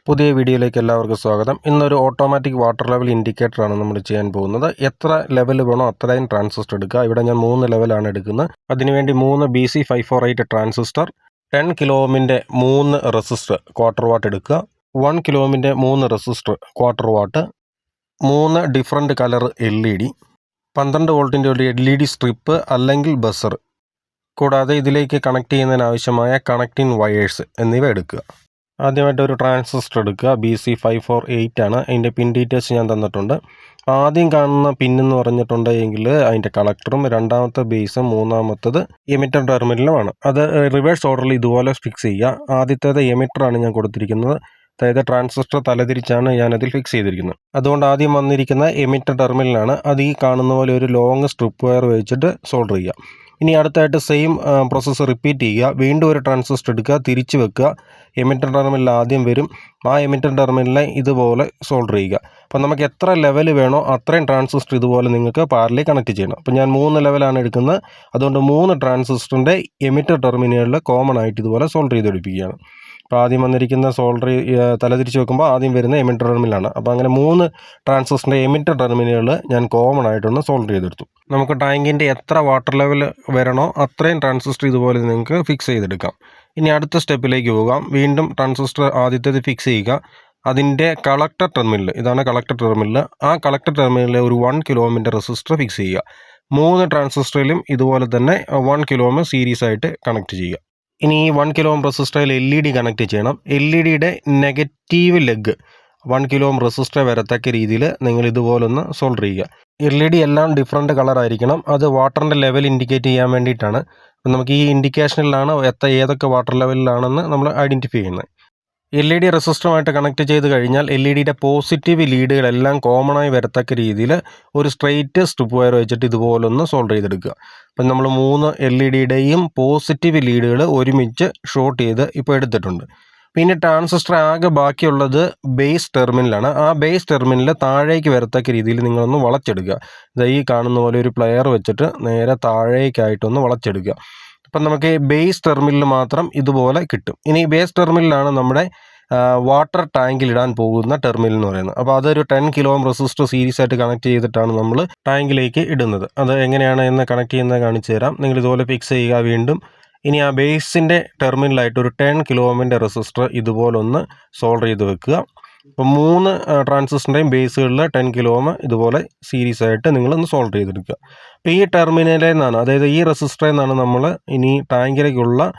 പുതിയ വീഡിയോയിലേക്ക് എല്ലാവർക്കും സ്വാഗതം. ഇന്നൊരു ഓട്ടോമാറ്റിക് വാട്ടർ ലെവൽ ഇൻഡിക്കേറ്ററാണ് നമ്മൾ ചെയ്യാൻ പോകുന്നത്. എത്ര ലെവൽ വേണോ അത്രയും ട്രാൻസിസ്റ്റർ എടുക്കുക. ഇവിടെ ഞാൻ 3 ലെവലാണ് എടുക്കുന്നത്. അതിനുവേണ്ടി 3 BC548 ട്രാൻസിസ്റ്റർ, 10 കിലോ ഓമിൻ്റെ 3 റെസിസ്റ്റർ ക്വാർട്ടർ വാട്ട് എടുക്കുക, 1 കിലോ ഓമിൻ്റെ 3 resistor quarter watt, 3 different colour LED, 12 വോൾട്ടിൻ്റെ ഒരു LED സ്ട്രിപ്പ് അല്ലെങ്കിൽ ബസർ, കൂടാതെ ഇതിലേക്ക് കണക്ട് ചെയ്യുന്നതിനാവശ്യമായ കണക്റ്റിംഗ് വയേഴ്സ് എന്നിവ എടുക്കുക. ആദ്യമായിട്ട് ഒരു ട്രാൻസിസ്റ്റർ എടുക്കുക. BC548 ആണ്. അതിൻ്റെ പിൻ ഡീറ്റെയിൽസ് ഞാൻ തന്നിട്ടുണ്ട്. ആദ്യം കാണുന്ന പിൻ എന്ന് പറഞ്ഞിട്ടുണ്ടെങ്കിൽ അതിൻ്റെ കളക്ടറും, രണ്ടാമത്തെ ബേസും, മൂന്നാമത്തത് എമിറ്റർ ടെർമിനലുമാണ്. അത് റിവേഴ്സ് ഓർഡറിൽ ഇതുപോലെ ഫിക്സ് ചെയ്യുക. ആദ്യത്തേത് എമിറ്ററാണ് ഞാൻ കൊടുത്തിരിക്കുന്നത്. അതായത് ട്രാൻസിസ്റ്റർ തലതിരിച്ചാണ് ഞാനതിൽ ഫിക്സ് ചെയ്തിരിക്കുന്നത്. അതുകൊണ്ട് ആദ്യം വന്നിരിക്കുന്ന എമിറ്റർ ടെർമിനലാണ്. അത് ഈ കാണുന്ന പോലെ ഒരു ലോങ് സ്ട്രിപ്പ് വയർ വെച്ചിട്ട് സോൾഡർ ചെയ്യുക. ഇനി അടുത്തായിട്ട് സെയിം പ്രോസസ്സ് റിപ്പീറ്റ് ചെയ്യുക. വീണ്ടും ഒരു ട്രാൻസിസ്റ്റർ എടുക്കുക, തിരിച്ച് വെക്കുക. എമിറ്റർ ടെർമിനൽ ആദ്യം വരും. ആ എമിറ്റർ ടെർമിനലിനെ ഇതുപോലെ സോൾഡർ ചെയ്യുക. അപ്പോൾ നമുക്ക് എത്ര ലെവൽ വേണോ അത്രയും ട്രാൻസിസ്റ്റർ ഇതുപോലെ നിങ്ങൾക്ക് പാരലി കണക്ട് ചെയ്യണം. അപ്പോൾ ഞാൻ 3 ലെവലാണ് എടുക്കുന്നത്. അതുകൊണ്ട് 3 ട്രാൻസിസ്റ്ററിൻ്റെ എമിറ്റർ ടെർമിനലുകളിൽ കോമൺ ആയിട്ട് ഇതുപോലെ സോൾഡർ ചെയ്തെടുപ്പിക്കുകയാണ്. അപ്പോൾ ആദ്യം വന്നിരിക്കുന്ന സോൾഡർ തലതിരിച്ച് വെക്കുമ്പോൾ ആദ്യം വരുന്ന എമിറ്റർ ടെർമിനലാണ്. അപ്പോൾ അങ്ങനെ 3 ട്രാൻസിസ്റ്ററിൻ്റെ എമിറ്റർ ടെർമിനലുകൾ ഞാൻ കോമൺ ആയിട്ടൊന്ന് സോൾഡർ ചെയ്തെടുത്തു. നമുക്ക് ടാങ്കിൻ്റെ എത്ര വാട്ടർ ലെവൽ വരണോ അത്രയും ട്രാൻസിസ്റ്റർ ഇതുപോലെ നിങ്ങൾക്ക് ഫിക്സ് ചെയ്തെടുക്കാം. ഇനി അടുത്ത സ്റ്റെപ്പിലേക്ക് പോകാം. വീണ്ടും ട്രാൻസിസ്റ്റർ ആദ്യത്തേത് ഫിക്സ് ചെയ്യുക. അതിൻ്റെ കളക്ടർ ടെർമിനൽ, ഇതാണ് കളക്ടർ ടെർമിനൽ. ആ കളക്ടർ ടെർമിനലിൽ ഒരു 1 കിലോ ഓമിൻ്റെ റെസിസ്റ്റർ ഫിക്സ് ചെയ്യുക. 3 ട്രാൻസിസ്റ്ററിലും ഇതുപോലെ തന്നെ 1 കിലോ ഓം സീരീസ് ആയിട്ട് കണക്ട് ചെയ്യുക. ഇനി ഈ 1 കിലോ ഓം റെസിസ്റ്ററിൽ LED കണക്ട് ചെയ്യണം. LEDയുടെ negative leg 1 kilo ohm resistor വരത്തക്ക രീതിയിൽ നിങ്ങൾ ഇതുപോലൊന്ന് സോൾഡർ ചെയ്യുക. LED എല്ലാം ഡിഫറൻറ്റ് കളറായിരിക്കണം. അത് വാട്ടറിൻ്റെ ലെവൽ ഇൻഡിക്കേറ്റ് ചെയ്യാൻ വേണ്ടിയിട്ടാണ്. നമുക്ക് ഈ ഇൻഡിക്കേഷനിലാണ് ഏതൊക്കെ വാട്ടർ ലെവലിലാണെന്ന് നമ്മൾ ഐഡൻറ്റിഫൈ ചെയ്യുന്നത്. LED റെസിസ്റ്ററുമായിട്ട് കണക്ട് ചെയ്ത് കഴിഞ്ഞാൽ LEDയുടെ പോസിറ്റീവ് ലീഡുകളെല്ലാം കോമണായി വരത്തക്ക രീതിയിൽ ഒരു സ്ട്രെയിറ്റ് സ്ട്രിപ്പ് വയർ വെച്ചിട്ട് ഇതുപോലൊന്ന് സോൾഡർ ചെയ്തെടുക്കുക. അപ്പം നമ്മൾ 3 LEDയുടെയും പോസിറ്റീവ് ലീഡുകൾ ഒരുമിച്ച് ഷോർട്ട് ചെയ്ത് ഇപ്പോൾ എടുത്തിട്ടുണ്ട്. പിന്നെ ട്രാൻസിസ്റ്റർ ആകെ ബാക്കിയുള്ളത് ബേസ് ടെർമിനലാണ്. ആ ബേസ് ടെർമിനൽ താഴേക്ക് വരത്തക്ക രീതിയിൽ നിങ്ങളൊന്ന് വളച്ചെടുക്കുക. ഈ കാണുന്ന പോലെ ഒരു പ്ലെയർ വെച്ചിട്ട് നേരെ താഴേക്കായിട്ടൊന്ന് വളച്ചെടുക്കുക. അപ്പം നമുക്ക് ബേസ് ടെർമിനൽ മാത്രം ഇതുപോലെ കിട്ടും. ഇനി ബേസ് ടെർമിനലാണ് നമ്മുടെ വാട്ടർ ടാങ്കിൽ ഇടാൻ പോകുന്ന ടെർമിനൽ എന്ന് പറയുന്നത്. അപ്പോൾ അതൊരു 10 കിലോ ഓം റെസിസ്റ്റർ സീരീസ് ആയിട്ട് കണക്ട് ചെയ്തിട്ടാണ് നമ്മൾ ടാങ്കിലേക്ക് ഇടുന്നത്. അത് എങ്ങനെയാണ് എന്ന് കണക്ട് ചെയ്യുന്നത് കാണിച്ചു തരാം. നിങ്ങൾ ഇതുപോലെ ഫിക്സ് ചെയ്യുക. വീണ്ടും ഇനി ആ ബേസിൻ്റെ ടെർമിനലായിട്ട് ഒരു 10 കിലോ ഓമിൻ്റെ റെസിസ്റ്റർ ഇതുപോലെ ഒന്ന് സോൾഡർ ചെയ്ത് വെക്കുക. അപ്പോൾ 3 ട്രാൻസിസ്റ്ററിൻ്റെയും ബേസുകളിൽ 10 കിലോ ഓം ഇതുപോലെ സീരീസ് ആയിട്ട് നിങ്ങളൊന്ന് സോൾഡർ ചെയ്തെടുക്കുക. അപ്പോൾ ഈ ടെർമിനലിൽ നിന്നാണ്, അതായത് ഈ റെസിസ്റ്ററിൽ നിന്നാണ് നമ്മൾ ഇനി ടാങ്കിലേക്കുള്ള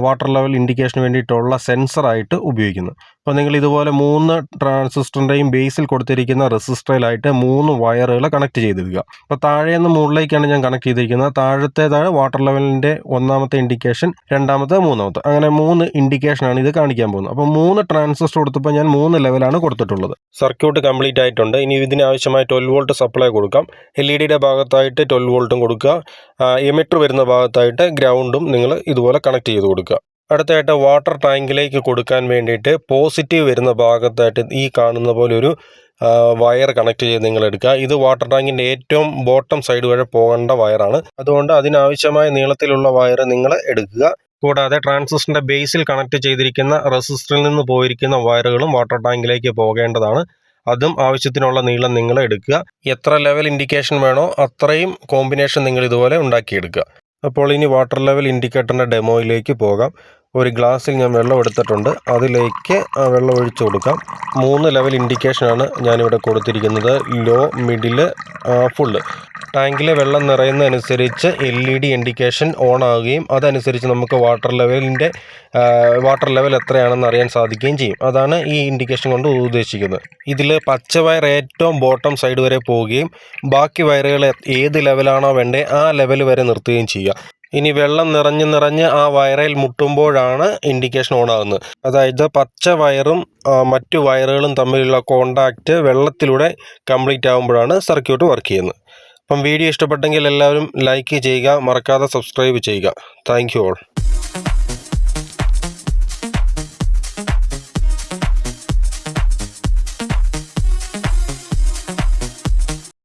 വാട്ടർ ലെവൽ ഇൻഡിക്കേഷന് വേണ്ടിയിട്ടുള്ള സെൻസറായിട്ട് ഉപയോഗിക്കുന്നത്. അപ്പോൾ നിങ്ങൾ ഇതുപോലെ 3 ട്രാൻസിസ്റ്ററിൻ്റെയും ബേസിൽ കൊടുത്തിരിക്കുന്ന റെസിസ്റ്ററിലായിട്ട് 3 വയറുകൾ കണക്ട് ചെയ്തിരിക്കുക. അപ്പോൾ താഴെ നിന്ന് മുകളിലേക്കാണ് ഞാൻ കണക്ട് ചെയ്തിരിക്കുന്നത്. താഴത്തേതാണ് വാട്ടർ ലെവലിൻ്റെ 1ാമത്തെ ഇൻഡിക്കേഷൻ, 2ാമത്തെ, 3ാമത്തെ, അങ്ങനെ 3 ഇൻഡിക്കേഷനാണ് ഇത് കാണിക്കാൻ പോകുന്നത്. അപ്പോൾ 3 ട്രാൻസിസ്റ്റർ കൊടുത്തപ്പോൾ ഞാൻ 3 ലെവലാണ് കൊടുത്തിട്ടുള്ളത്. സർക്യൂട്ട് കംപ്ലീറ്റ് ആയിട്ടുണ്ട്. ഇനി ഇതിനാവശ്യമായ 12 വോൾട്ട് സപ്ലൈ കൊടുക്കാം. LEDയുടെ ഭാഗത്തായിട്ട് 12 വോൾട്ടും കൊടുക്കുക. എമിറ്റർ വരുന്ന ഭാഗത്തായിട്ട് ഗ്രൗണ്ടും നിങ്ങൾ ഇതുപോലെ കണക്ട് ചെയ്ത് കൊടുക്കുക. അടുത്തായിട്ട് വാട്ടർ ടാങ്കിലേക്ക് കൊടുക്കാൻ വേണ്ടിയിട്ട് പോസിറ്റീവ് വരുന്ന ഭാഗത്തായിട്ട് ഈ കാണുന്ന പോലെ ഒരു വയർ കണക്ട് ചെയ്ത് നിങ്ങൾ എടുക്കുക. ഇത് വാട്ടർ ടാങ്കിൻ്റെ ഏറ്റവും ബോട്ടം സൈഡ് വരെ പോകേണ്ട വയറാണ്. അതുകൊണ്ട് അതിനാവശ്യമായ നീളത്തിലുള്ള വയർ നിങ്ങൾ എടുക്കുക. കൂടാതെ ട്രാൻസിസ്റ്ററിൻ്റെ ബേസിൽ കണക്ട് ചെയ്തിരിക്കുന്ന റെസിസ്റ്ററിൽ നിന്ന് പോയിരിക്കുന്ന വയറുകളും വാട്ടർ ടാങ്കിലേക്ക് പോകേണ്ടതാണ്. അതും ആവശ്യത്തിനുള്ള നീളം നിങ്ങൾ എടുക്കുക. എത്ര ലെവൽ ഇൻഡിക്കേഷൻ വേണോ അത്രയും കോമ്പിനേഷൻ നിങ്ങൾ ഇതുപോലെ ഉണ്ടാക്കിയെടുക്കുക. അപ്പോൾ ഇനി വാട്ടർ ലെവൽ ഇൻഡിക്കേറ്ററിൻ്റെ ഡെമോയിലേക്ക് പോകാം. ഒരു ഗ്ലാസ്സിൽ ഞാൻ വെള്ളം എടുത്തിട്ടുണ്ട്. അതിലേക്ക് വെള്ളം ഒഴിച്ചു കൊടുക്കാം. 3 ലെവൽ ഇൻഡിക്കേഷനാണ് ഞാനിവിടെ കൊടുത്തിരിക്കുന്നത്. Low, middle, full. ടാങ്കിൽ വെള്ളം നിറയുന്നതനുസരിച്ച് LED ഇൻഡിക്കേഷൻ ഓൺ ആവുകയും അതനുസരിച്ച് നമുക്ക് വാട്ടർ ലെവൽ എത്രയാണെന്ന് അറിയാൻ സാധിക്കുകയും ചെയ്യും. അതാണ് ഈ ഇൻഡിക്കേഷൻ കൊണ്ട് ഉദ്ദേശിക്കുന്നത്. ഇതിൽ പച്ച വയർ ഏറ്റവും ബോട്ടം സൈഡ് വരെ പോവുകയും ബാക്കി വയറുകൾ ഏത് ലെവലാണോ വേണ്ടത് ആ ലെവൽ വരെ നിർത്തുകയും ചെയ്യുക. ഇനി വെള്ളം നിറഞ്ഞ് ആ വയറിൽ മുട്ടുമ്പോഴാണ് ഇൻഡിക്കേഷൻ ഓൺ ആകുന്നത്. അതായത് പച്ച വയറും മറ്റു വയറുകളും തമ്മിലുള്ള കോണ്ടാക്റ്റ് വെള്ളത്തിലൂടെ കംപ്ലീറ്റ് ആകുമ്പോഴാണ് സർക്യൂട്ട് വർക്ക് ചെയ്യുന്നത്. അപ്പം വീഡിയോ ഇഷ്ടപ്പെട്ടെങ്കിൽ എല്ലാവരും ലൈക്ക് ചെയ്യുക, മറക്കാതെ സബ്സ്ക്രൈബ് ചെയ്യുക. Thank you all.